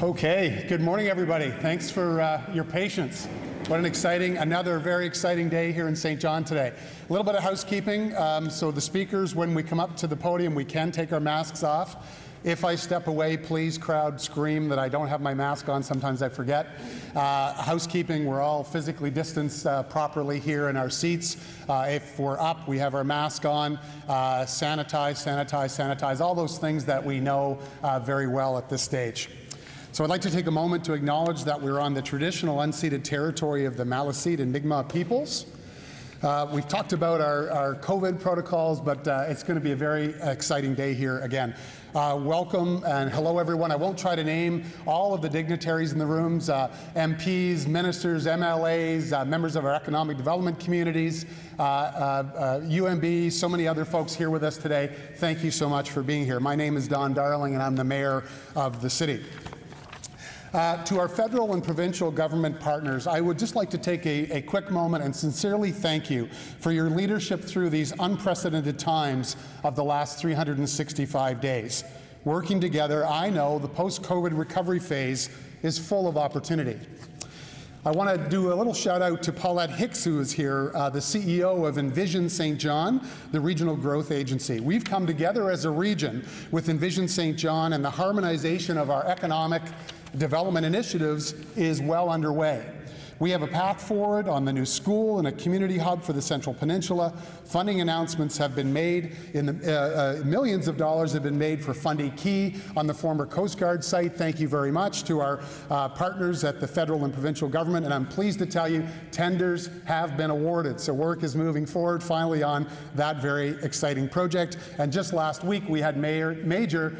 Okay, good morning, everybody. Thanks for your patience. What an exciting, another very exciting day here in St. John today. A little bit of housekeeping. So the speakers, when we come up to the podium, we can take our masks off. If I step away, please, crowd, scream that I don't have my mask on. Sometimes I forget. Housekeeping, we're all physically distanced properly here in our seats. If we're up, we have our mask on. Sanitize, sanitize, sanitize, all those things that we know very well at this stage. So I'd like to take a moment to acknowledge that we're on the traditional unceded territory of the Maliseet and Mi'kmaq peoples. We've talked about our COVID protocols, but it's going to be a very exciting day here again. Welcome and hello, everyone. I won't try to name all of the dignitaries in the rooms, MPs, ministers, MLAs, members of our economic development communities, UMB, so many other folks here with us today. Thank you so much for being here. My name is Don Darling, and I'm the mayor of the city. To our federal and provincial government partners, I would just like to take a quick moment and sincerely thank you for your leadership through these unprecedented times of the last 365 days. Working together, I know the post-COVID recovery phase is full of opportunity. I want to do a little shout out to Paulette Hicks, who is here, the CEO of Envision St. John, the regional growth agency. We've come together as a region with Envision St. John, and the harmonization of our economic development initiatives is well underway. We have a path forward on the new school and a community hub for the Central Peninsula. Funding announcements have been made. Millions of dollars have been made for Fundy Key on the former Coast Guard site. Thank you very much to our partners at the federal and provincial government. And I'm pleased to tell you, tenders have been awarded. So work is moving forward finally on that very exciting project. And just last week, we had major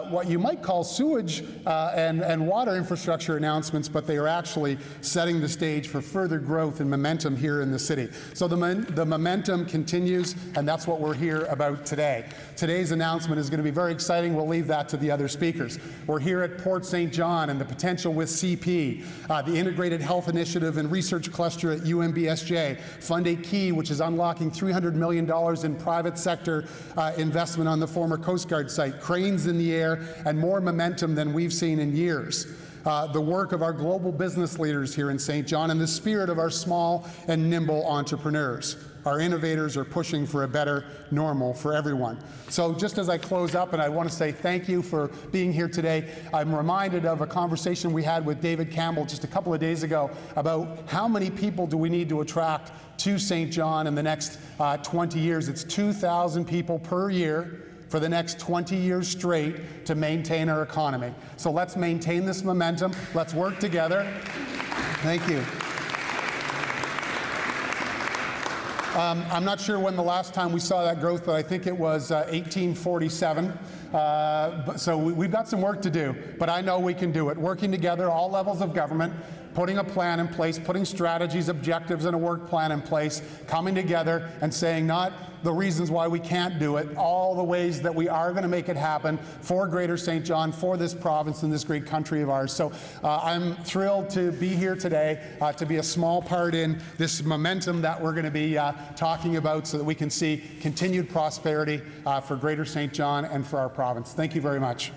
what you might call sewage and water infrastructure announcements, but they are actually setting the stage for further growth and momentum here in the city. So the momentum continues, and that's what we're here about today. Today's announcement is going to be very exciting. We'll leave that to the other speakers. We're here at Port St. John and the potential with CP, the Integrated Health Initiative and Research Cluster at UMBSJ, Fundy Key, which is unlocking $300 million in private sector investment on the former Coast Guard site, cranes in the air, and more momentum than we've seen in years. The work of our global business leaders here in St. John and the spirit of our small and nimble entrepreneurs. Our innovators are pushing for a better normal for everyone. So just as I close up, and I want to say thank you for being here today, I'm reminded of a conversation we had with David Campbell just a couple of days ago about how many people do we need to attract to St. John in the next 20 years. It's 2,000 people per year for the next 20 years straight to maintain our economy. So let's maintain this momentum. Let's work together. Thank you. I'm not sure when the last time we saw that growth, but I think it was 1847. So we've got some work to do, but I know we can do it. Working together, all levels of government, putting a plan in place, putting strategies, objectives, and a work plan in place, coming together and saying not the reasons why we can't do it, all the ways that we are going to make it happen for Greater St. John, for this province and this great country of ours. So I'm thrilled to be here today, to be a small part in this momentum that we're going to be talking about so that we can see continued prosperity for Greater St. John and for our province. Thank you very much.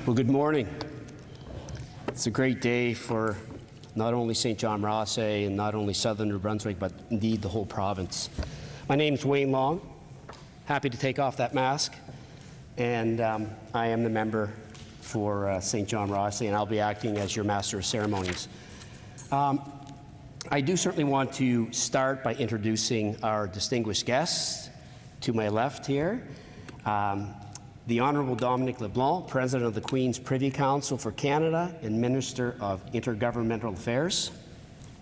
Well, good morning. It's a great day for not only St. John-Rothesay and not only southern New Brunswick, but indeed the whole province. My name's Wayne Long. Happy to take off that mask. And I am the member for St. John-Rothesay, and I'll be acting as your Master of Ceremonies. I do certainly want to start by introducing our distinguished guests to my left here. The Honourable Dominic LeBlanc, President of the Queen's Privy Council for Canada and Minister of Intergovernmental Affairs.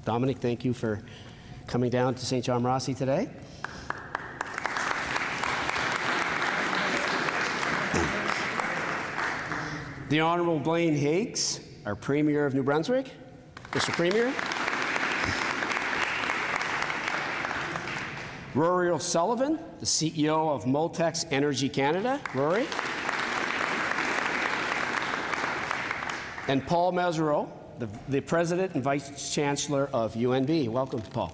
Dominic, thank you for coming down to St. John-Rothesay today. The Honourable Blaine Higgs, our Premier of New Brunswick. Mr. Premier. Rory O'Sullivan, the CEO of Moltex Energy Canada. Rory. And Paul Mazerolle, the President and Vice Chancellor of UNB. Welcome, Paul.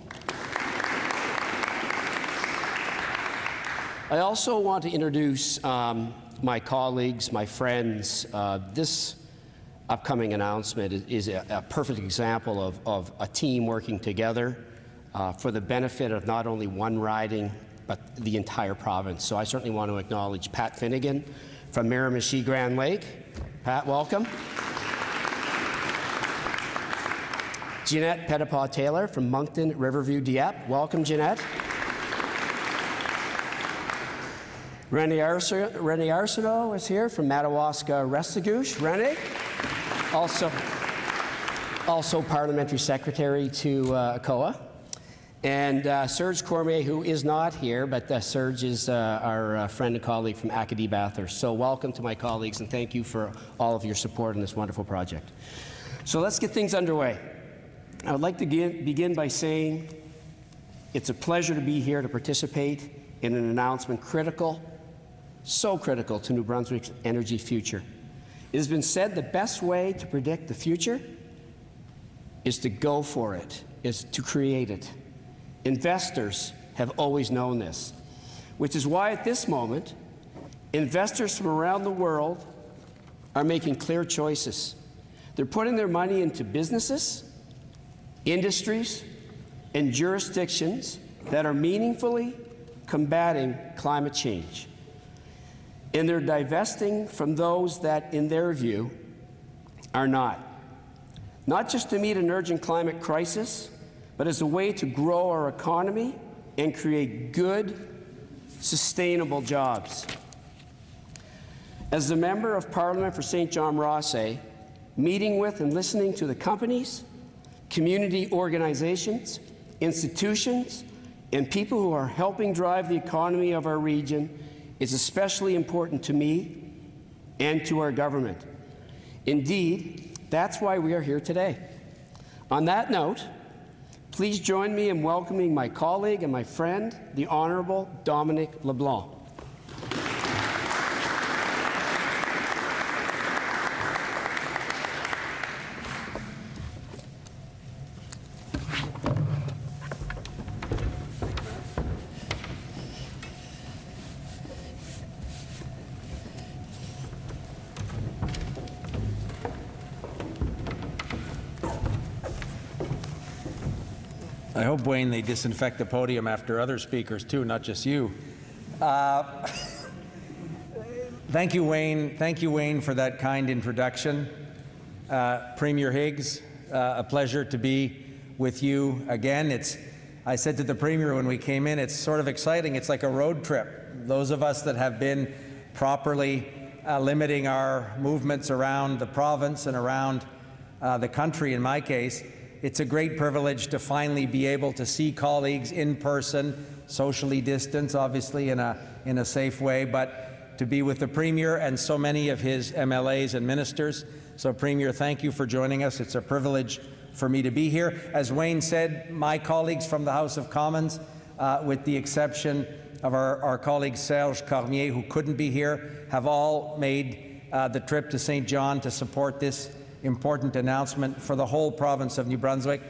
I also want to introduce my colleagues, my friends. This upcoming announcement is a perfect example of a team working together for the benefit of not only one riding, but the entire province. So I certainly want to acknowledge Pat Finnegan from Miramichi Grand Lake. Pat, welcome. Jeanette Pettipaw-Taylor from Moncton Riverview Dieppe. Welcome, Jeanette. René Arsenault is here from Madawaska Restigouche. René, also Parliamentary Secretary to ACOA. And Serge Cormier, who is not here, but Serge is our friend and colleague from Acadie Bathurst. So welcome to my colleagues, and thank you for all of your support in this wonderful project. So let's get things underway. I would like to begin by saying it's a pleasure to be here to participate in an announcement critical, so critical to New Brunswick's energy future. It has been said the best way to predict the future is to go for it, is to create it. Investors have always known this, which is why at this moment, investors from around the world are making clear choices. They're putting their money into businesses, industries, and jurisdictions that are meaningfully combating climate change. And they're divesting from those that, in their view, are not. Not just to meet an urgent climate crisis, but as a way to grow our economy and create good, sustainable jobs. As the Member of Parliament for St. John-Rothesay, meeting with and listening to the companies, community organizations, institutions, and people who are helping drive the economy of our region is especially important to me and to our government. Indeed, that's why we are here today. On that note, please join me in welcoming my colleague and my friend, the Honourable Dominic LeBlanc. I hope, Wayne, they disinfect the podium after other speakers too, not just you. Thank you, Wayne. Thank you, Wayne, for that kind introduction. Premier Higgs, a pleasure to be with you again. I said to the Premier when we came in, it's sort of exciting. It's like a road trip. Those of us that have been properly limiting our movements around the province and around the country, in my case, it's a great privilege to finally be able to see colleagues in person, socially distanced, obviously in a safe way, but to be with the Premier and so many of his MLAs and ministers. So, Premier, thank you for joining us. It's a privilege for me to be here. As Wayne said, my colleagues from the House of Commons, with the exception of our colleague Serge Cormier, who couldn't be here, have all made the trip to St. John to support this important announcement for the whole province of New Brunswick.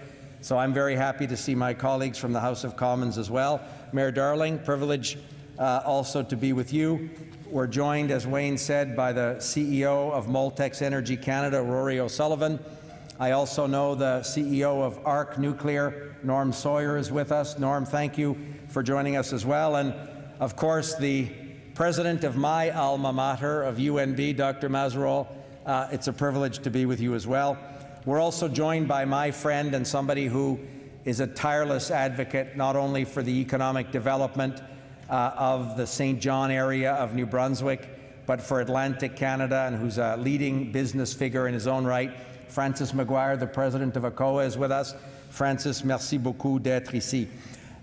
So I'm very happy to see my colleagues from the House of Commons as well. Mayor Darling, privilege also to be with you. We're joined, as Wayne said, by the CEO of Moltex Energy Canada, Rory O'Sullivan. I also know the CEO of ARC Nuclear, Norm Sawyer, is with us. Norm, thank you for joining us as well. And of course, the president of my alma mater of UNB, Dr. Mazerolle. It's a privilege to be with you as well. We're also joined by my friend and somebody who is a tireless advocate not only for the economic development of the St. John area of New Brunswick, but for Atlantic Canada, and who's a leading business figure in his own right. Francis Maguire, the president of ACOA, is with us. Francis, merci beaucoup d'être ici.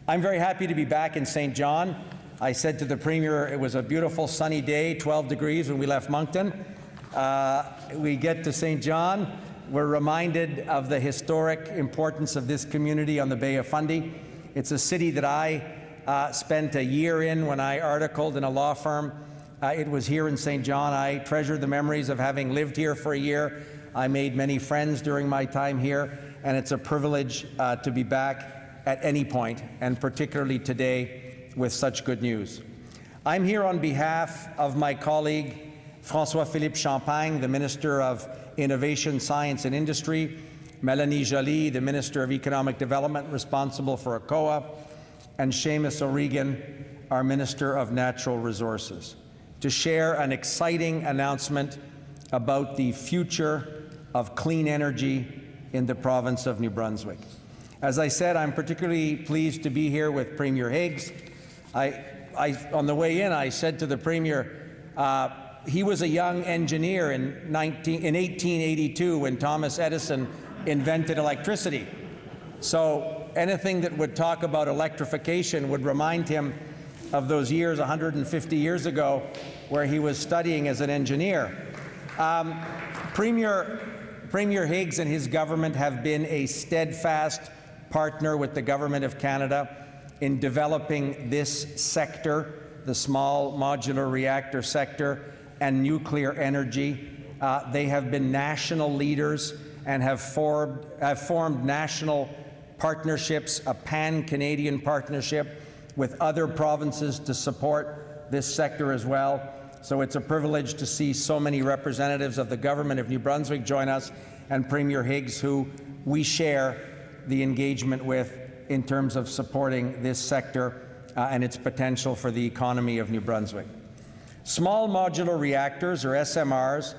I'm very happy to be back in St. John. I said to the Premier it was a beautiful sunny day, 12 degrees when we left Moncton. We get to St. John, we're reminded of the historic importance of this community on the Bay of Fundy. It's a city that I spent a year in when I articled in a law firm. It was here in St. John. I treasure the memories of having lived here for a year. I made many friends during my time here, and it's a privilege to be back at any point, and particularly today with such good news. I'm here on behalf of my colleague, François-Philippe Champagne, the Minister of Innovation, Science and Industry, Mélanie Joly, the Minister of Economic Development responsible for ACOA, and Seamus O'Regan, our Minister of Natural Resources, to share an exciting announcement about the future of clean energy in the province of New Brunswick. As I said, I'm particularly pleased to be here with Premier Higgs. On the way in, I said to the Premier, he was a young engineer in 1882 when Thomas Edison invented electricity. So anything that would talk about electrification would remind him of those years 150 years ago where he was studying as an engineer. Premier Higgs and his government have been a steadfast partner with the Government of Canada in developing this sector, the small modular reactor sector, and nuclear energy. They have been national leaders and have formed national partnerships, a pan-Canadian partnership with other provinces to support this sector as well. So it's a privilege to see so many representatives of the Government of New Brunswick join us, and Premier Higgs, who we share the engagement with in terms of supporting this sector and its potential for the economy of New Brunswick. Small modular reactors, or SMRs,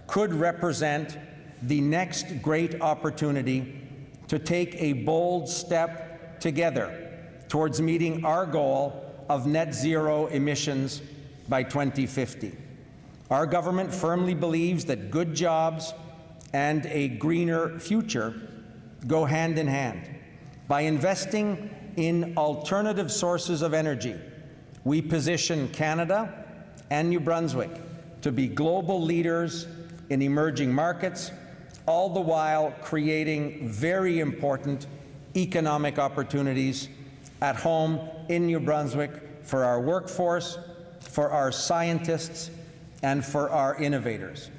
could represent the next great opportunity to take a bold step together towards meeting our goal of net zero emissions by 2050. Our government firmly believes that good jobs and a greener future go hand in hand. By investing in alternative sources of energy, we position Canada and New Brunswick to be global leaders in emerging markets, all the while creating very important economic opportunities at home in New Brunswick for our workforce, for our scientists, and for our innovators.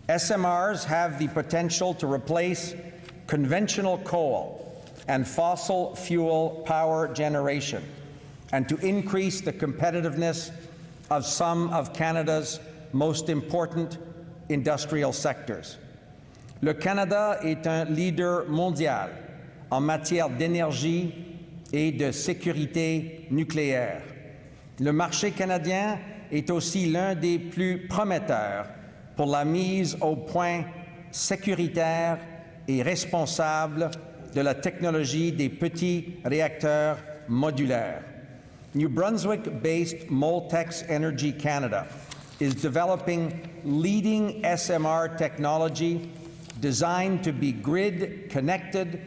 SMRs have the potential to replace conventional coal and fossil fuel power generation, and to increase the competitiveness of some of Canada's most important industrial sectors. Le Canada est un leader mondial en matière d'énergie et de sécurité nucléaire. Le marché canadien est aussi l'un des plus prometteurs pour la mise au point sécuritaire et responsable de la technologie des petits réacteurs modulaires. New Brunswick-based Moltex Energy Canada is developing leading SMR technology designed to be grid-connected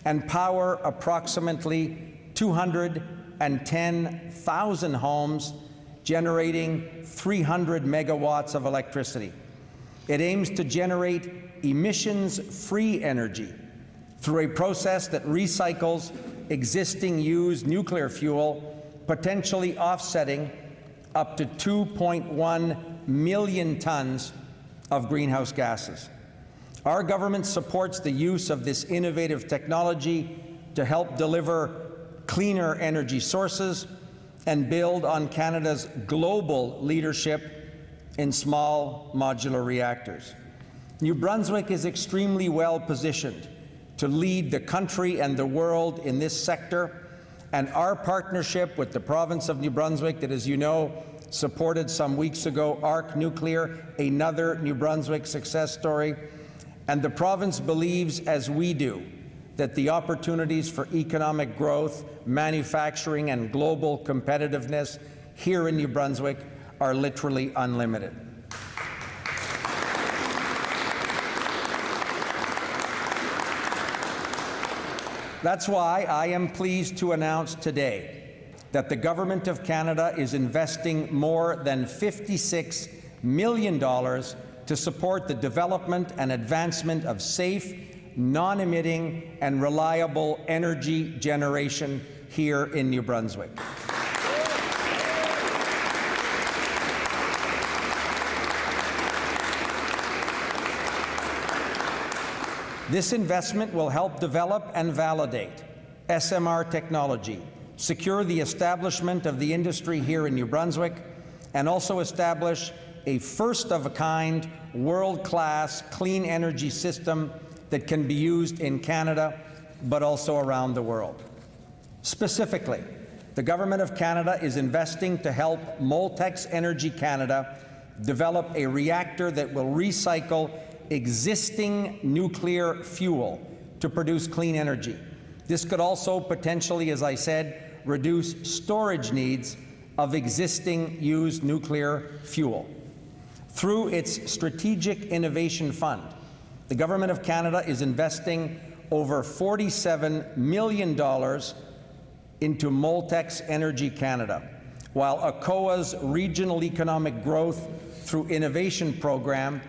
and power approximately 210,000 homes, generating 300 megawatts of electricity. It aims to generate emissions-free energy through a process that recycles existing used nuclear fuel, potentially offsetting up to 2.1 million tons of greenhouse gases. Our government supports the use of this innovative technology to help deliver cleaner energy sources and build on Canada's global leadership in small modular reactors. New Brunswick is extremely well positioned to lead the country and the world in this sector, and our partnership with the province of New Brunswick that, as you know, supported some weeks ago ARC Nuclear, another New Brunswick success story, and the province believes, as we do, that the opportunities for economic growth, manufacturing, and global competitiveness here in New Brunswick are literally unlimited. That's why I am pleased to announce today that the Government of Canada is investing more than $56 million to support the development and advancement of safe, non-emitting, and reliable energy generation here in New Brunswick. This investment will help develop and validate SMR technology, secure the establishment of the industry here in New Brunswick, and also establish a first-of-a-kind, world-class clean energy system that can be used in Canada, but also around the world. Specifically, the Government of Canada is investing to help Moltex Energy Canada develop a reactor that will recycle existing nuclear fuel to produce clean energy. This could also potentially, as I said, reduce storage needs of existing used nuclear fuel. Through its Strategic Innovation Fund, the Government of Canada is investing over $47 million into Moltex Energy Canada, while ACOA's Regional Economic Growth through Innovation Program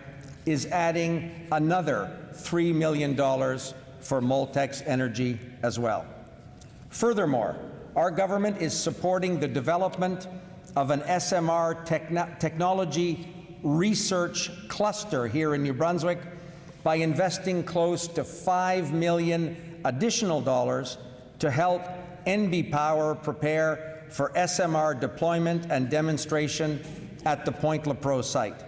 is adding another $3 million for Moltex Energy as well. Furthermore, our government is supporting the development of an SMR technology research cluster here in New Brunswick by investing close to $5 million additional dollars to help NB Power prepare for SMR deployment and demonstration at the Pointe-Lepreau site,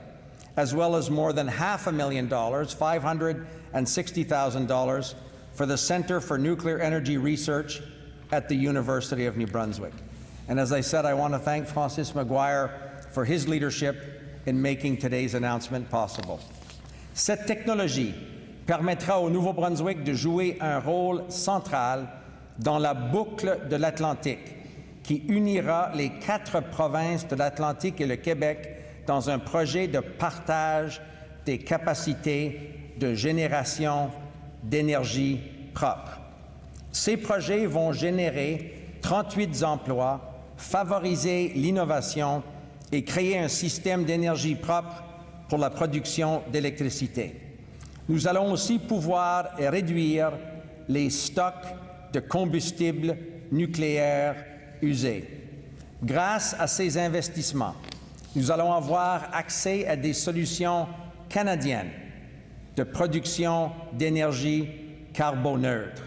as well as more than $500,000, $560,000, for the Centre for Nuclear Energy Research at the University of New Brunswick. And as I said, I want to thank Francis Maguire for his leadership in making today's announcement possible. Cette technologie permettra au Nouveau-Brunswick de jouer un rôle central dans la boucle de l'Atlantique, qui unira les 4 provinces de l'Atlantique et le Québec dans un projet de partage des capacités de génération d'énergie propre. Ces projets vont générer 38 emplois, favoriser l'innovation et créer un système d'énergie propre pour la production d'électricité. Nous allons aussi pouvoir réduire les stocks de combustibles nucléaires usés. Grâce à ces investissements, nous allons avoir accès à des solutions canadiennes de production d'énergie carboneutre.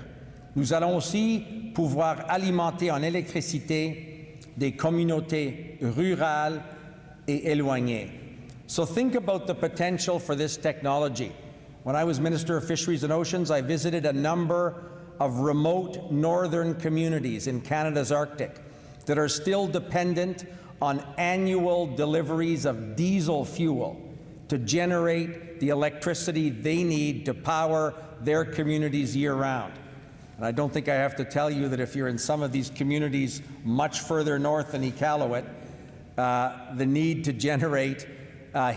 Nous allons aussi pouvoir alimenter en électricité des communautés rurales et éloignées. So think about the potential for this technology. When I was Minister of Fisheries and Oceans, I visited a number of remote northern communities in Canada's Arctic that are still dependent on annual deliveries of diesel fuel to generate the electricity they need to power their communities year-round. And I don't think I have to tell you that if you're in some of these communities much further north than Iqaluit, the need to generate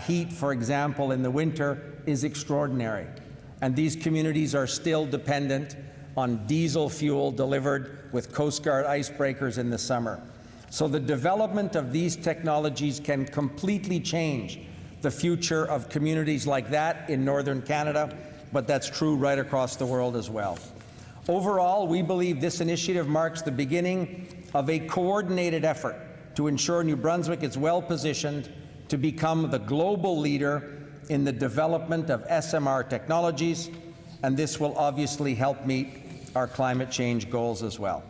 heat, for example, in the winter is extraordinary. And these communities are still dependent on diesel fuel delivered with Coast Guard icebreakers in the summer. So the development of these technologies can completely change the future of communities like that in northern Canada, but that's true right across the world as well. Overall, we believe this initiative marks the beginning of a coordinated effort to ensure New Brunswick is well positioned to become the global leader in the development of SMR technologies, and this will obviously help meet our climate change goals as well.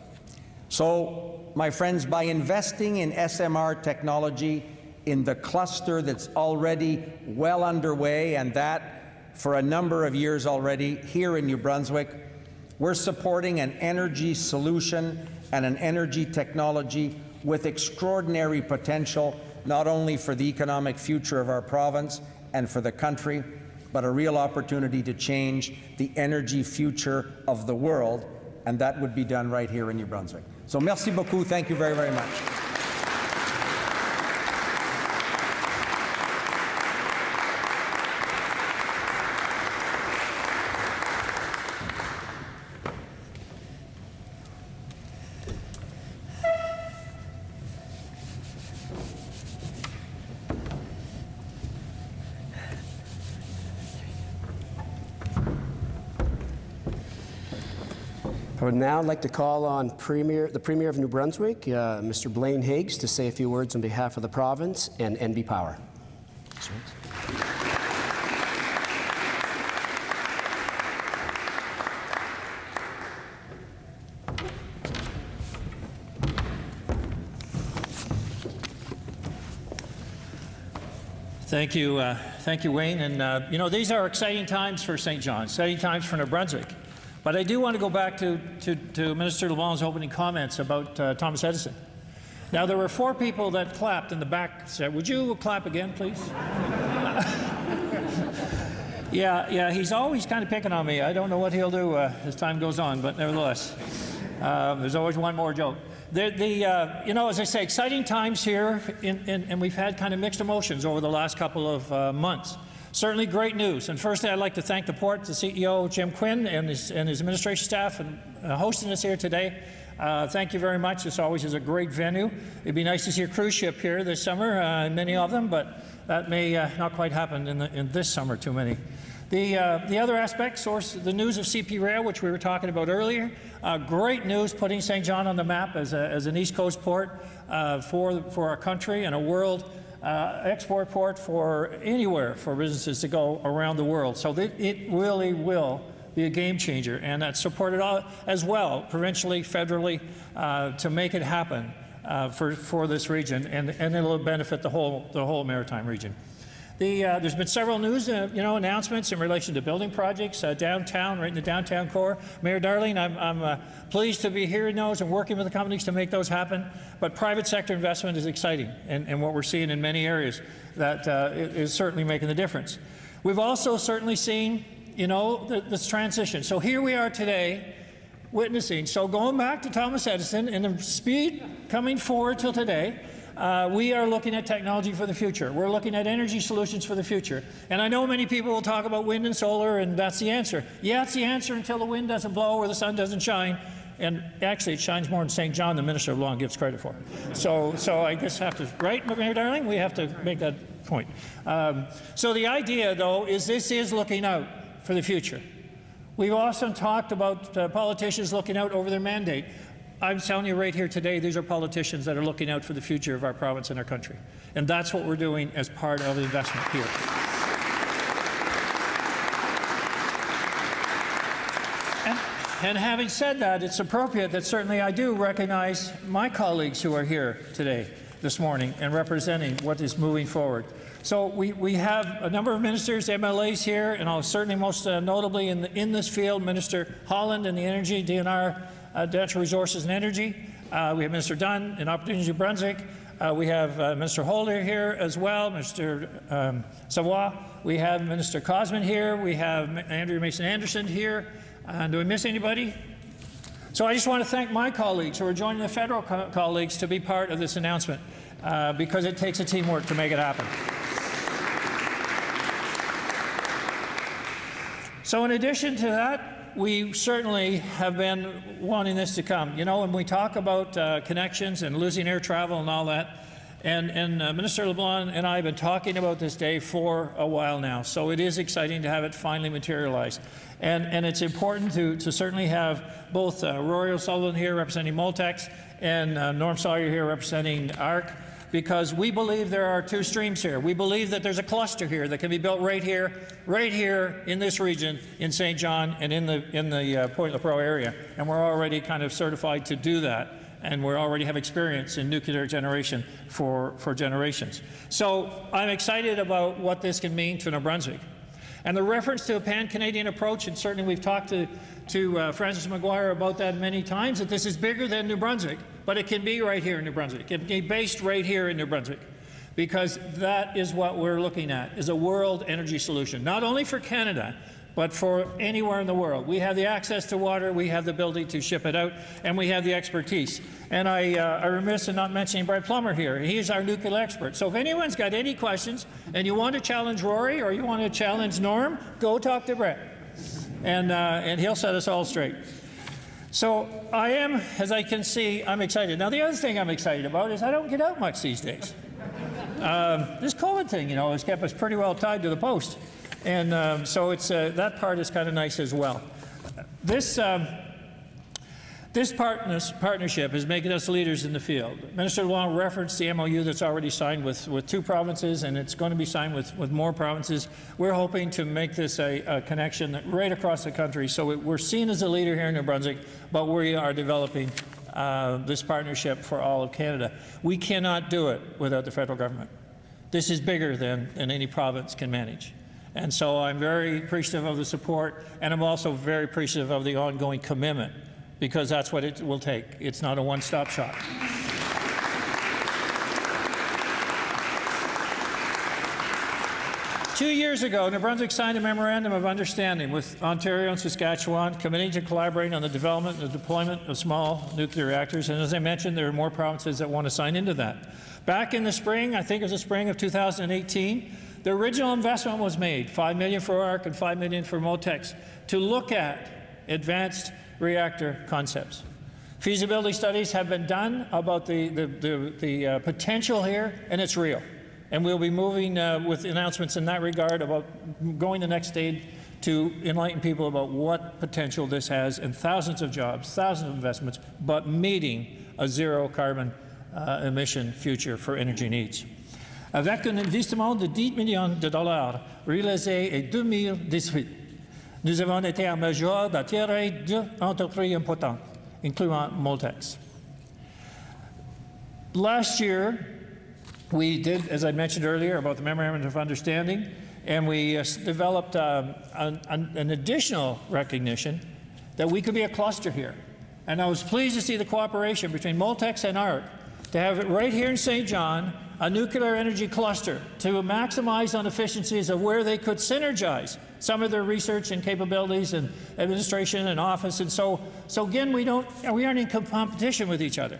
So, my friends, by investing in SMR technology in the cluster that's already well underway, and that for a number of years already here in New Brunswick, we're supporting an energy solution and an energy technology with extraordinary potential, not only for the economic future of our province and for the country, but a real opportunity to change the energy future of the world, and that would be done right here in New Brunswick. So merci beaucoup. Thank you very, very much. I would now like to call on the Premier of New Brunswick, Mr. Blaine Higgs, to say a few words on behalf of the province and NB Power. Thank you, Wayne. And you know, these are exciting times for St. John, exciting times for New Brunswick. But I do want to go back to Minister LeBlanc's opening comments about Thomas Edison. Now, there were 4 people that clapped in the back. Said, would you clap again, please? Yeah, he's always kind of picking on me. I don't know what he'll do as time goes on, but nevertheless, there's always one more joke. You know, as I say, exciting times here, and we've had kind of mixed emotions over the last couple of months. Certainly great news. And firstly, I'd like to thank the port, the CEO, Jim Quinn, and his administration staff, and hosting us here today. Thank you very much. This always is a great venue. It'd be nice to see a cruise ship here this summer, many of them, but that may not quite happen in this summer, too many. The other aspect, the news of CP Rail, which we were talking about earlier, great news, putting St. John on the map as an East Coast port for our country and a world export port for anywhere for businesses to go around the world. So it really will be a game changer, and that's supported as well, provincially, federally, to make it happen for this region, and it'll benefit the whole maritime region. There's been several news announcements in relation to building projects downtown, right in the downtown core. Mayor Darling, I'm pleased to be hearing those and working with the companies to make those happen. But private sector investment is exciting, and what we're seeing in many areas that is certainly making the difference. We've also certainly seen, you know, this transition. So here we are today, witnessing. So going back to Thomas Edison and the speed coming forward till today. We are looking at technology for the future. We're looking at energy solutions for the future. And I know many people will talk about wind and solar, and that's the answer. Yeah, it's the answer until the wind doesn't blow or the sun doesn't shine. And actually, it shines more in St. John than Minister LeBlanc gives credit for. So I guess have to, right, Mayor Darling? We have to make that point. So the idea, though, is this is looking out for the future. We've often talked about politicians looking out over their mandate. I'm telling you right here today, these are politicians that are looking out for the future of our province and our country. And that's what we're doing as part of the investment here. And having said that, it's appropriate that certainly I do recognize my colleagues who are here today, this morning, and representing what is moving forward. So we have a number of ministers, MLAs here, and certainly most notably in this field, Minister Holland in the Energy, DNR, Natural Resources and Energy. We have Minister Dunn in Opportunities New Brunswick. We have Minister Holder here as well, Mr. Savoy. We have Minister Cosman here. We have Andrew Mason-Anderson here. Do we miss anybody? So I just want to thank my colleagues who are joining the federal colleagues to be part of this announcement, because it takes a teamwork to make it happen. So in addition to that, we certainly have been wanting this to come. You know, when we talk about connections and losing air travel and all that, and Minister LeBlanc and I have been talking about this day for a while now, so it is exciting to have it finally materialize. And it's important to certainly have both Rory O'Sullivan here representing Moltex and Norm Sawyer here representing ARC, because we believe there are 2 streams here. We believe that there's a cluster here that can be built right here in this region, in St. John and in the Point-LaPro area. And we're already kind of certified to do that. And we already have experience in nuclear generation for generations. So I'm excited about what this can mean to New Brunswick. And the reference to a pan-Canadian approach, and certainly we've talked to Francis McGuire about that many times, that this is bigger than New Brunswick, but it can be right here in New Brunswick. It can be based right here in New Brunswick, because that is what we're looking at, is a world energy solution, not only for Canada, but for anywhere in the world. We have the access to water, we have the ability to ship it out, and we have the expertise. And I remiss in not mentioning Brett Plummer here. He's our nuclear expert. So if anyone's got any questions, and you want to challenge Rory or you want to challenge Norm, go talk to Brett, and he'll set us all straight. So I am, as I can see, I'm excited. Now the other thing I'm excited about is I don't get out much these days. This COVID thing, you know, has kept us pretty well tied to the post. And so it's that part is kind of nice as well. This This partnership is making us leaders in the field. Minister LeBlanc referenced the MOU that's already signed with 2 provinces, and it's going to be signed with more provinces. We're hoping to make this a connection right across the country, so we're seen as a leader here in New Brunswick, but we are developing this partnership for all of Canada. We cannot do it without the federal government. This is bigger than any province can manage. And so I'm very appreciative of the support, and I'm also very appreciative of the ongoing commitment, because that's what it will take. It's not a one-stop shop. Two years ago, New Brunswick signed a memorandum of understanding with Ontario and Saskatchewan, committing to collaborate on the development and deployment of small nuclear reactors. And as I mentioned, there are more provinces that want to sign into that. Back in the spring, I think it was the spring of 2018, the original investment was made, $5 million for ARC and $5 million for Moltex, to look at advanced reactor concepts. Feasibility studies have been done about the potential here, and it's real. And we'll be moving with announcements in that regard about going the next stage to enlighten people about what potential this has, and thousands of jobs, thousands of investments, but meeting a zero carbon emission future for energy needs. Avec un investissement de $10 millions réalisé en 2018, nous avons été en mesure d'attirer 2 entreprises importantes, incluant Moltex. Last year, we did, as I mentioned earlier, about the Memorandum of Understanding, and we developed an additional recognition that we could be a cluster here. And I was pleased to see the cooperation between Moltex and ARC to have it right here in St. John, a nuclear energy cluster, to maximize on efficiencies of where they could synergize some of their research and capabilities and administration and office. And so again, we aren't in competition with each other.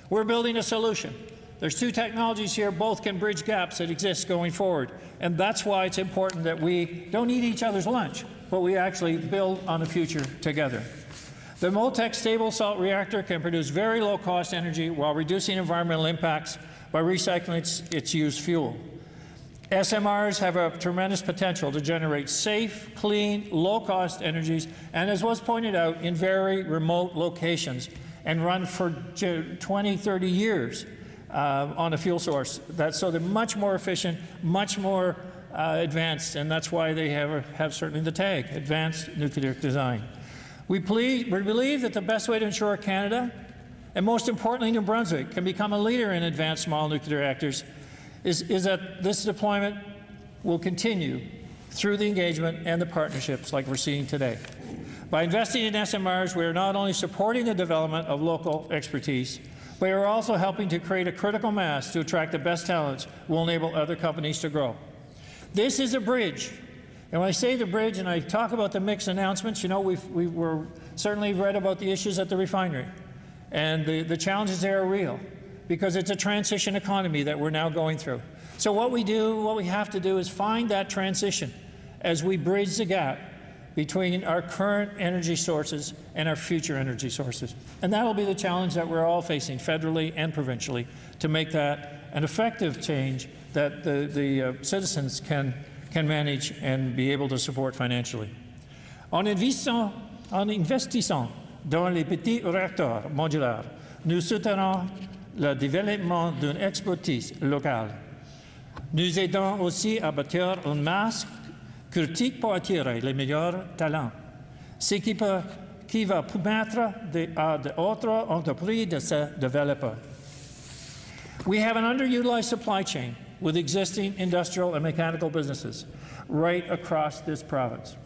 We're building a solution. There's 2 technologies here, both can bridge gaps that exist going forward. And that's why it's important that we don't eat each other's lunch, but we actually build on the future together. The Moltex stable salt reactor can produce very low-cost energy while reducing environmental impacts by recycling its used fuel. SMRs have a tremendous potential to generate safe, clean, low-cost energies, and as was pointed out, in very remote locations, and run for 20, 30 years on a fuel source. So they're much more efficient, much more advanced, and that's why they have certainly the tag, Advanced Nuclear Design. We believe that the best way to ensure Canada, and most importantly New Brunswick, can become a leader in advanced small nuclear reactors is that this deployment will continue through the engagement and the partnerships like we're seeing today. By investing in SMRs, we are not only supporting the development of local expertise, but we are also helping to create a critical mass to attract the best talents will enable other companies to grow. This is a bridge. And when I say the bridge and I talk about the mixed announcements, you know, we've certainly read about the issues at the refinery. And the challenges there are real, because it's a transition economy that we're now going through. So what we have to do is find that transition as we bridge the gap between our current energy sources and our future energy sources. And that will be the challenge that we're all facing federally and provincially, to make that an effective change that the citizens can manage and be able to support financially. En investissant dans les petits réacteurs modulaires, nous soutenons le développement d'une expertise locale. Nous aidons aussi à bâtir une masse critique pour attirer les meilleurs talents, ce qui va permettre à d'autres entreprises de se développer. We have an underutilized supply chain with existing industrial and mechanical businesses right across this province.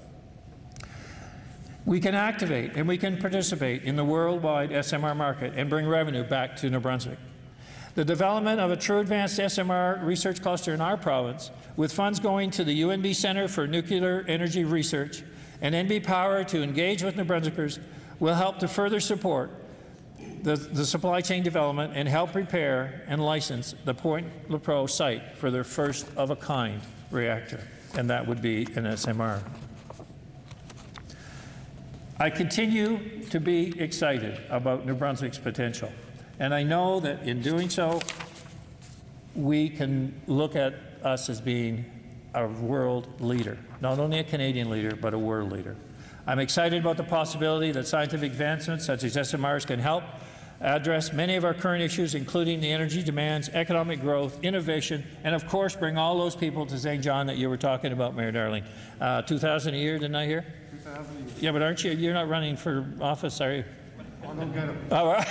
We can activate and we can participate in the worldwide SMR market and bring revenue back to New Brunswick. The development of a true advanced SMR research cluster in our province, with funds going to the UNB Centre for Nuclear Energy Research and NB Power to engage with New Brunswickers, will help to further support the supply chain development and help prepare and license the Point-Lepreau site for their first-of-a-kind reactor, and that would be an SMR. I continue to be excited about New Brunswick's potential, and I know that in doing so, we can look at us as being a world leader, not only a Canadian leader, but a world leader. I'm excited about the possibility that scientific advancements such as SMRs can help address many of our current issues, including the energy demands, economic growth, innovation, and of course bring all those people to St. John that you were talking about, Mayor Darling. 2,000 a year, didn't I hear? 2,000 a year. Yeah, but you're not running for office, are you? I'll go get them. All right.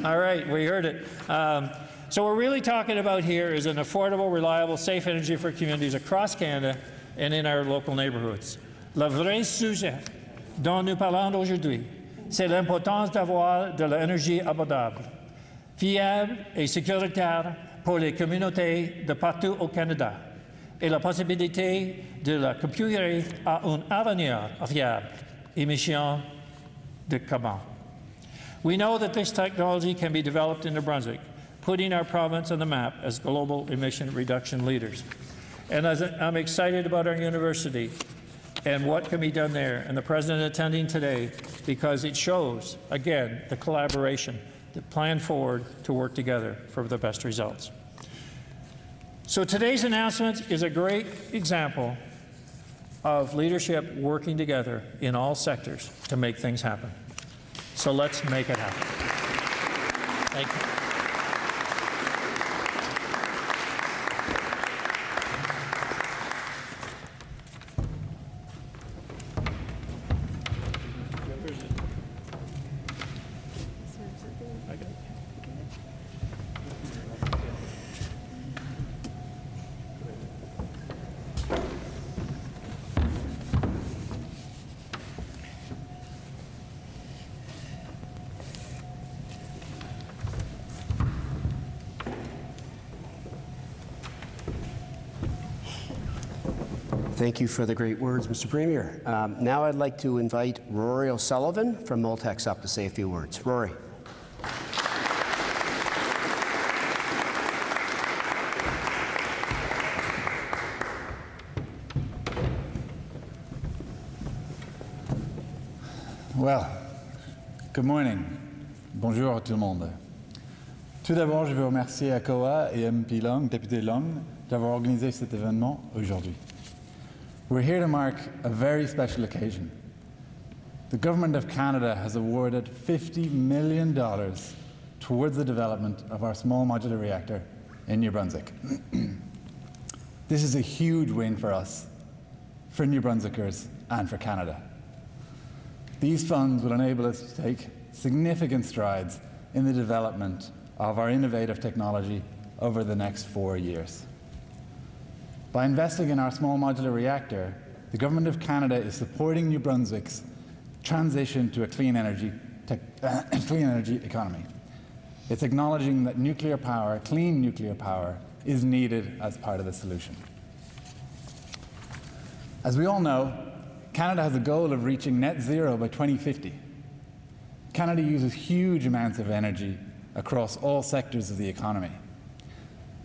All right, we heard it. So what we're really talking about here is an affordable, reliable, safe energy for communities across Canada and in our local neighborhoods. Le vrai sujet dont nous parlons aujourd'hui, c'est l'importance d'avoir de l'énergie abordable, fiable et sécuritaire pour les communautés de partout au Canada, et la possibilité de la configurer à un avenir fiable, émission de carbone. We know that this technology can be developed in New Brunswick, putting our province on the map as global emission reduction leaders. And I'm excited about our university and what can be done there, and the President attending today, because it shows, again, the collaboration, the plan forward to work together for the best results. So today's announcement is a great example of leadership working together in all sectors to make things happen. So let's make it happen. Thank you. Thank you for the great words, Mr. Premier. Now I'd like to invite Rory O'Sullivan from Moltex up to say a few words. Rory. Well, good morning. Bonjour à tout le monde. Tout d'abord, je veux remercier ACOA et MP Long, député Long, d'avoir organisé cet événement aujourd'hui. We're here to mark a very special occasion. The Government of Canada has awarded $50 million towards the development of our small modular reactor in New Brunswick. This is a huge win for us, for New Brunswickers, and for Canada. These funds will enable us to take significant strides in the development of our innovative technology over the next 4 years. By investing in our small modular reactor, the Government of Canada is supporting New Brunswick's transition to a clean energy economy. It's acknowledging that nuclear power, clean nuclear power, is needed as part of the solution. As we all know, Canada has a goal of reaching net zero by 2050. Canada uses huge amounts of energy across all sectors of the economy.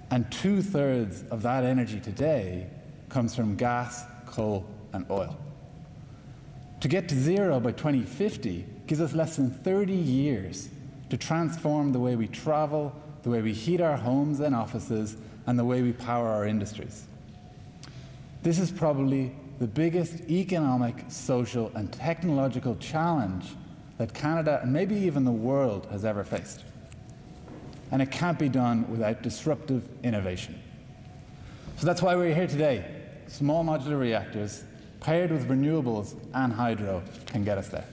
And 2/3 of that energy today comes from gas, coal, and oil. To get to zero by 2050 gives us less than 30 years to transform the way we travel, the way we heat our homes and offices, and the way we power our industries. This is probably the biggest economic, social, and technological challenge that Canada, and maybe even the world, has ever faced. And it can't be done without disruptive innovation. So that's why we're here today. Small modular reactors, paired with renewables and hydro, can get us there.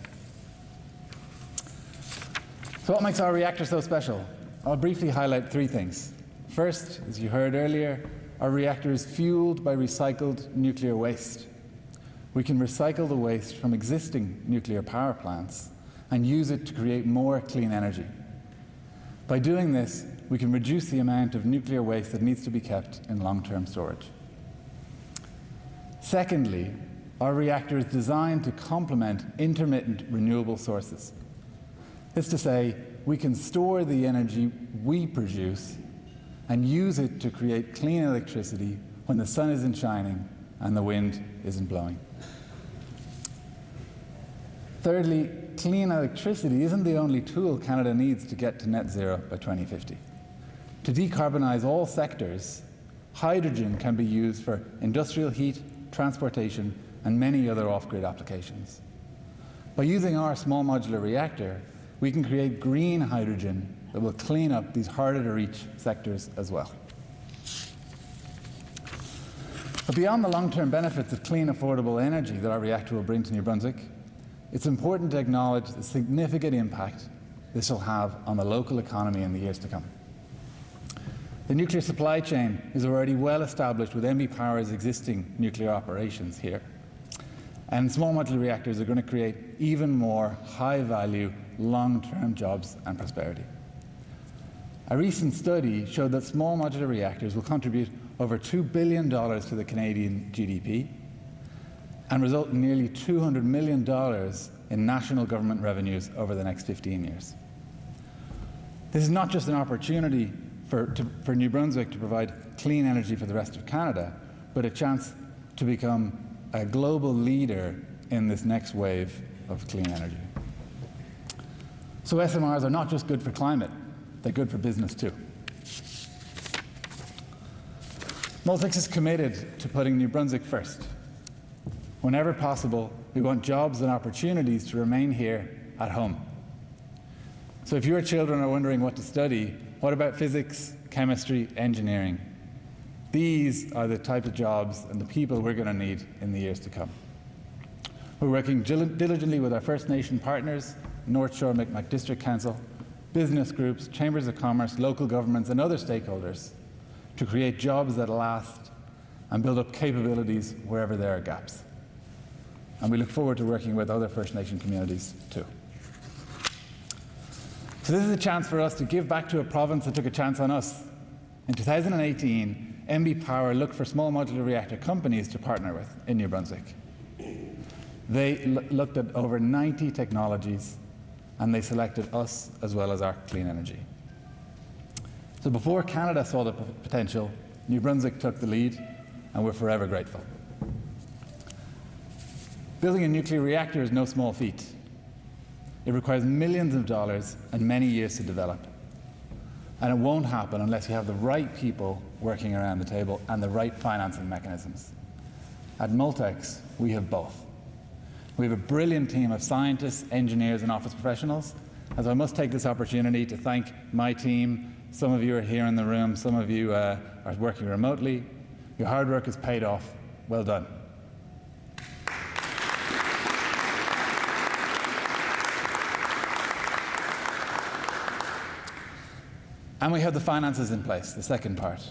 So what makes our reactor so special? I'll briefly highlight 3 things. First, as you heard earlier, our reactor is fueled by recycled nuclear waste. We can recycle the waste from existing nuclear power plants and use it to create more clean energy. By doing this, we can reduce the amount of nuclear waste that needs to be kept in long-term storage. Secondly, our reactor is designed to complement intermittent renewable sources. This is to say, we can store the energy we produce and use it to create clean electricity when the sun isn't shining and the wind isn't blowing. Thirdly, clean electricity isn't the only tool Canada needs to get to net zero by 2050. To decarbonize all sectors, hydrogen can be used for industrial heat, transportation, and many other off-grid applications. By using our small modular reactor, we can create green hydrogen that will clean up these harder-to-reach sectors as well. But beyond the long-term benefits of clean, affordable energy that our reactor will bring to New Brunswick, it's important to acknowledge the significant impact this will have on the local economy in the years to come. The nuclear supply chain is already well established with MB Power's existing nuclear operations here. And small modular reactors are going to create even more high-value, long-term jobs and prosperity. A recent study showed that small modular reactors will contribute over $2 billion to the Canadian GDP and result in nearly $200 million in national government revenues over the next 15 years. This is not just an opportunity for New Brunswick to provide clean energy for the rest of Canada, but a chance to become a global leader in this next wave of clean energy. So SMRs are not just good for climate, they're good for business too. Moltex is committed to putting New Brunswick first. Whenever possible, we want jobs and opportunities to remain here at home. So if your children are wondering what to study, what about physics, chemistry, engineering? These are the type of jobs and the people we're going to need in the years to come. We're working diligently with our First Nation partners, North Shore Mi'kmaq District Council, business groups, chambers of commerce, local governments, and other stakeholders to create jobs that last and build up capabilities wherever there are gaps. And we look forward to working with other First Nation communities too. So this is a chance for us to give back to a province that took a chance on us. In 2018, MB Power looked for small modular reactor companies to partner with in New Brunswick. They looked at over 90 technologies, and they selected us as well as our clean energy. So before Canada saw the potential, New Brunswick took the lead, and we're forever grateful. Building a nuclear reactor is no small feat. It requires millions of dollars and many years to develop. And it won't happen unless you have the right people working around the table and the right financing mechanisms. At Moltex, we have both. We have a brilliant team of scientists, engineers, and office professionals. As I must take this opportunity to thank my team. Some of you are here in the room, some of you are working remotely. Your hard work has paid off. Well done. And we have the finances in place, the second part.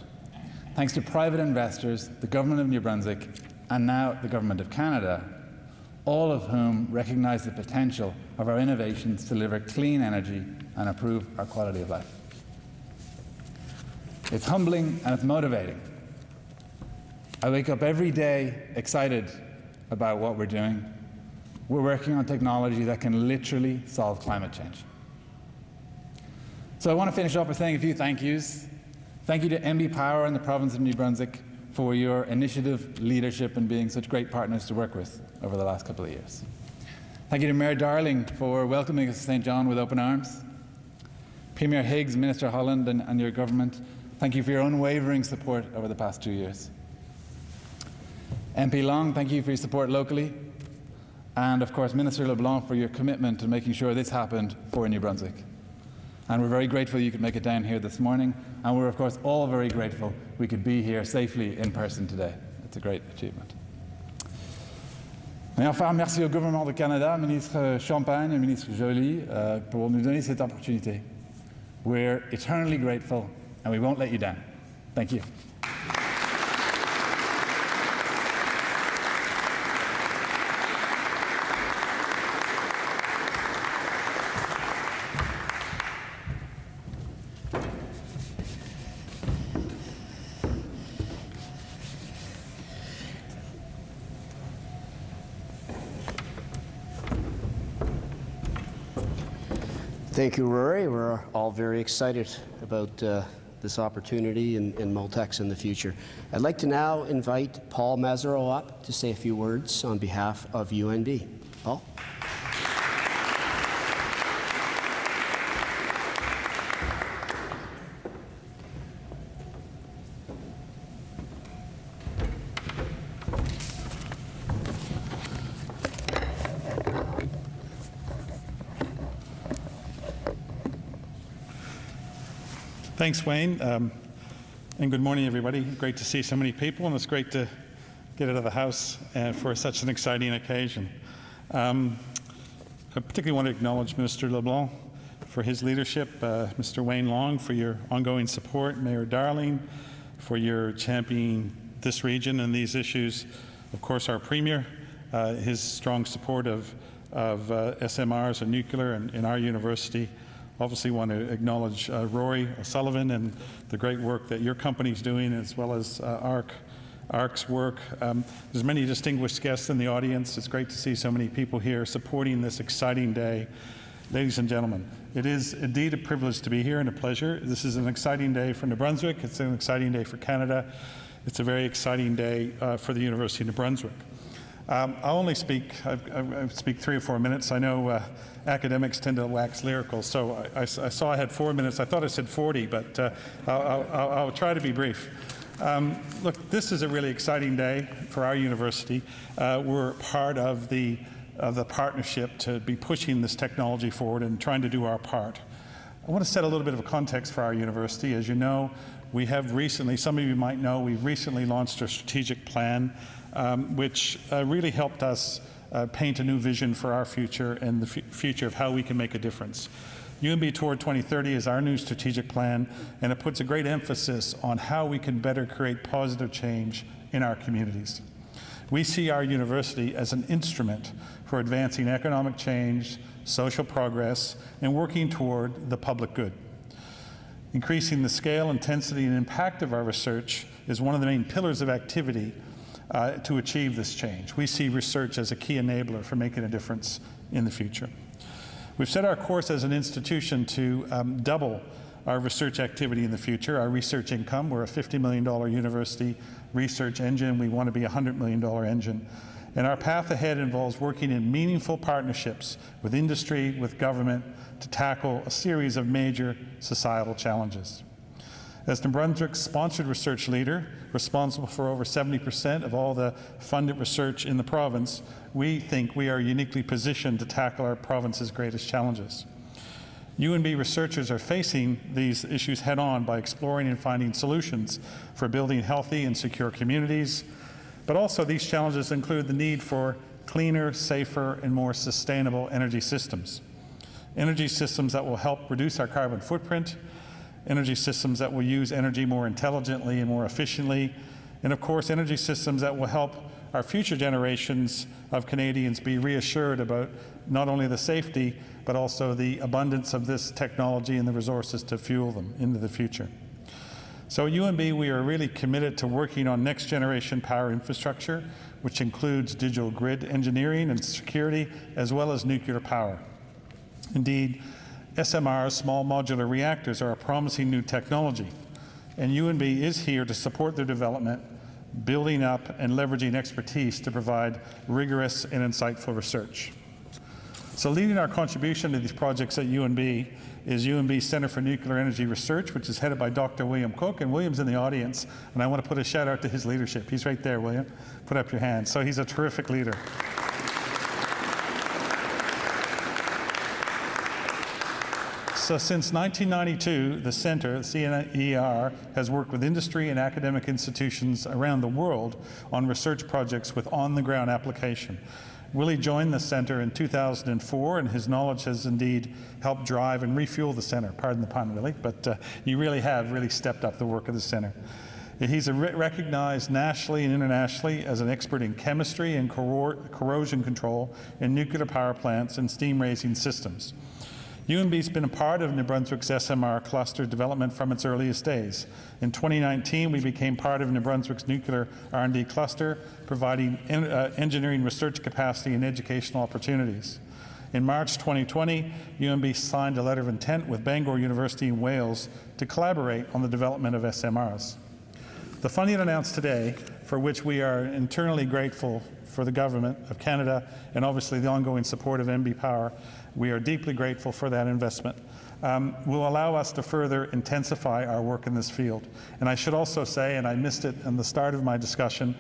Thanks to private investors, the Government of New Brunswick, and now the Government of Canada, all of whom recognize the potential of our innovations to deliver clean energy and improve our quality of life. It's humbling and it's motivating. I wake up every day excited about what we're doing. We're working on technology that can literally solve climate change. So I want to finish off by saying a few thank yous. Thank you to MB Power and the province of New Brunswick for your initiative, leadership, and being such great partners to work with over the last couple of years. Thank you to Mayor Darling for welcoming us to St. John with open arms. Premier Higgs, Minister Holland, and your government, thank you for your unwavering support over the past 2 years. MP Long, thank you for your support locally. And of course, Minister LeBlanc for your commitment to making sure this happened for New Brunswick. And we're very grateful you could make it down here this morning. And we're, of course, all very grateful we could be here safely in person today. It's a great achievement. Et enfin, merci au gouvernement du Canada, Ministre Champagne et Ministre Joly, pour nous donner cette opportunité. We're eternally grateful, and we won't let you down. Thank you. Thank you, Rory. We're all very excited about this opportunity in Moltex in the future. I'd like to now invite Paul Mazerolle up to say a few words on behalf of UNB. Paul? Thanks, Wayne, and good morning, everybody. Great to see so many people, and it's great to get out of the house for such an exciting occasion. I particularly want to acknowledge Minister LeBlanc for his leadership, Mr. Wayne Long for your ongoing support, Mayor Darling for your championing this region and these issues, of course our Premier, his strong support of SMRs and nuclear in our university. Obviously want to acknowledge Rory O'Sullivan and the great work that your company's doing, as well as ARC's work. There's many distinguished guests in the audience. It's great to see so many people here supporting this exciting day. Ladies and gentlemen, it is indeed a privilege to be here and a pleasure. This is an exciting day for New Brunswick. It's an exciting day for Canada. It's a very exciting day for the University of New Brunswick. I'll only speak 3 or 4 minutes. I know academics tend to wax lyrical, so I saw I had 4 minutes. I thought I said 40, but I'll try to be brief. Look, this is a really exciting day for our university. We're part of the partnership to be pushing this technology forward and trying to do our part. I want to set a little bit of a context for our university. As you know, we have recently, some of you might know, we've recently launched a strategic plan which really helped us paint a new vision for our future and the future of how we can make a difference. UNB Toward 2030 is our new strategic plan, and it puts a great emphasis on how we can better create positive change in our communities. We see our university as an instrument for advancing economic change, social progress, and working toward the public good. Increasing the scale, intensity, and impact of our research is one of the main pillars of activity to achieve this change. We see research as a key enabler for making a difference in the future. We've set our course as an institution to double our research activity in the future, our research income. We're a $50 million university research engine. We want to be a $100 million engine. And our path ahead involves working in meaningful partnerships with industry, with government, to tackle a series of major societal challenges. As New Brunswick's sponsored research leader, responsible for over 70% of all the funded research in the province, we think we are uniquely positioned to tackle our province's greatest challenges. UNB researchers are facing these issues head-on by exploring and finding solutions for building healthy and secure communities, but also these challenges include the need for cleaner, safer, and more sustainable energy systems. Energy systems that will help reduce our carbon footprint, energy systems that will use energy more intelligently and more efficiently, and of course energy systems that will help our future generations of Canadians be reassured about not only the safety but also the abundance of this technology and the resources to fuel them into the future. So at UNB, we are really committed to working on next generation power infrastructure, which includes digital grid engineering and security, as well as nuclear power. Indeed, SMRs, small modular reactors, are a promising new technology, and UNB is here to support their development, building up and leveraging expertise to provide rigorous and insightful research. So leading our contribution to these projects at UNB is UNB's Center for Nuclear Energy Research, which is headed by Dr. William Cook, and William's in the audience, and I want to put a shout out to his leadership. He's right there, William. Put up your hand. So he's a terrific leader. So since 1992, the Center, CNER, has worked with industry and academic institutions around the world on research projects with on-the-ground application. Willie joined the Center in 2004, and his knowledge has indeed helped drive and refuel the Center. Pardon the pun, Willie, but you really have stepped up the work of the Center. He's recognized nationally and internationally as an expert in chemistry and corrosion control in nuclear power plants and steam-raising systems. UNB's been a part of New Brunswick's SMR cluster development from its earliest days. In 2019, we became part of New Brunswick's nuclear R&D cluster, providing engineering research capacity and educational opportunities. In March 2020, UNB signed a letter of intent with Bangor University in Wales to collaborate on the development of SMRs. The funding announced today, for which we are internally grateful for the Government of Canada and obviously the ongoing support of NB Power, we are deeply grateful for that investment, will allow us to further intensify our work in this field. And I should also say, and I missed it in the start of my discussion,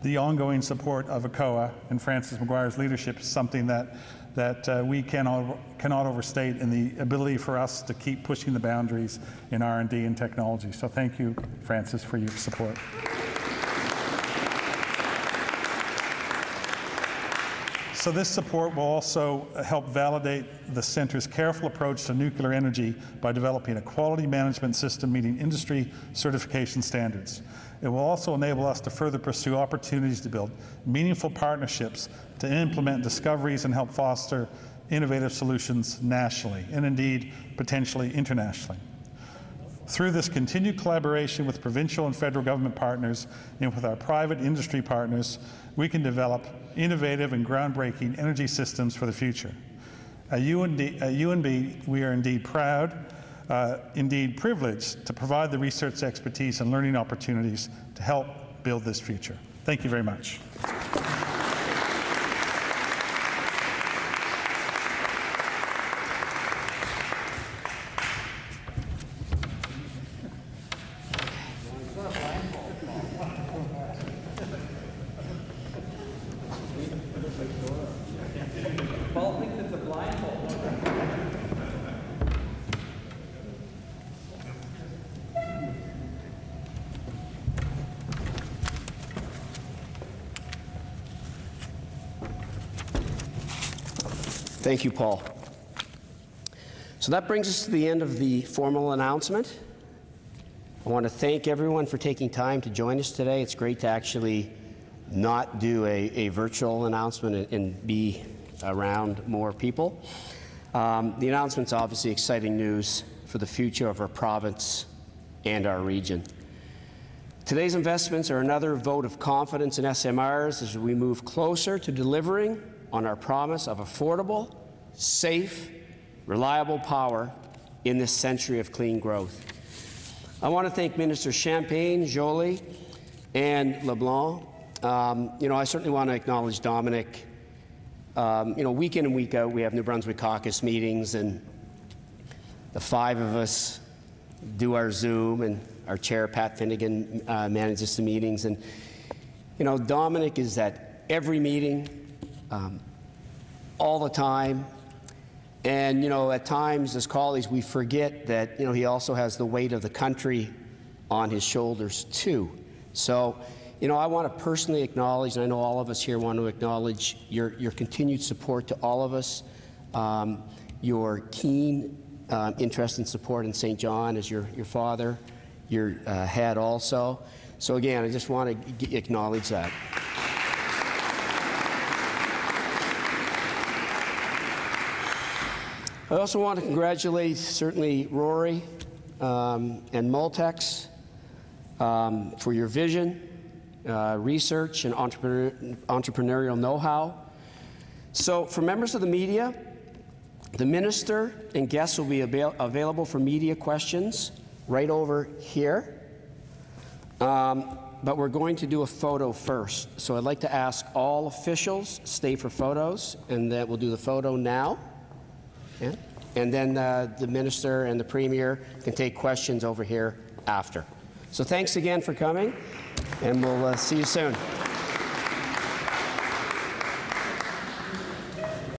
the ongoing support of ACOA and Francis Maguire's leadership is something that that we cannot overstate in the ability for us to keep pushing the boundaries in R&D and technology. So thank you, Francis, for your support. So this support will also help validate the Centre's careful approach to nuclear energy by developing a quality management system meeting industry certification standards. It will also enable us to further pursue opportunities to build meaningful partnerships to implement discoveries and help foster innovative solutions nationally and indeed potentially internationally. Through this continued collaboration with provincial and federal government partners and with our private industry partners, we can develop innovative and groundbreaking energy systems for the future. At UNB, we are indeed proud, indeed privileged to provide the research expertise and learning opportunities to help build this future. Thank you very much. Thank you, Paul. So that brings us to the end of the formal announcement. I want to thank everyone for taking time to join us today. It's great to actually not do a virtual announcement and be around more people. The announcement's obviously exciting news for the future of our province and our region. Today's investments are another vote of confidence in SMRs as we move closer to delivering on our promise of affordable, safe, reliable power in this century of clean growth. I want to thank Ministers Champagne, Joly, and LeBlanc. I certainly want to acknowledge Dominic. Week in and week out, we have New Brunswick caucus meetings, and the five of us do our Zoom, and our chair, Pat Finnegan, manages the meetings. And, Dominic is at every meeting, all the time. And, at times as colleagues, we forget that, he also has the weight of the country on his shoulders too. So, I want to personally acknowledge, and I know all of us here want to acknowledge your continued support to all of us, your keen interest and support in St. John as your father, had also. So again, I just want to acknowledge that. I also want to congratulate certainly Rory and Moltex for your vision, research, and entrepreneurial know-how. So for members of the media, the minister and guests will be available for media questions right over here. But we're going to do a photo first. So I'd like to ask all officials stay for photos, and that we'll do the photo now. Yeah. And then the minister and the premier can take questions over here after. So thanks again for coming, and we'll see you soon.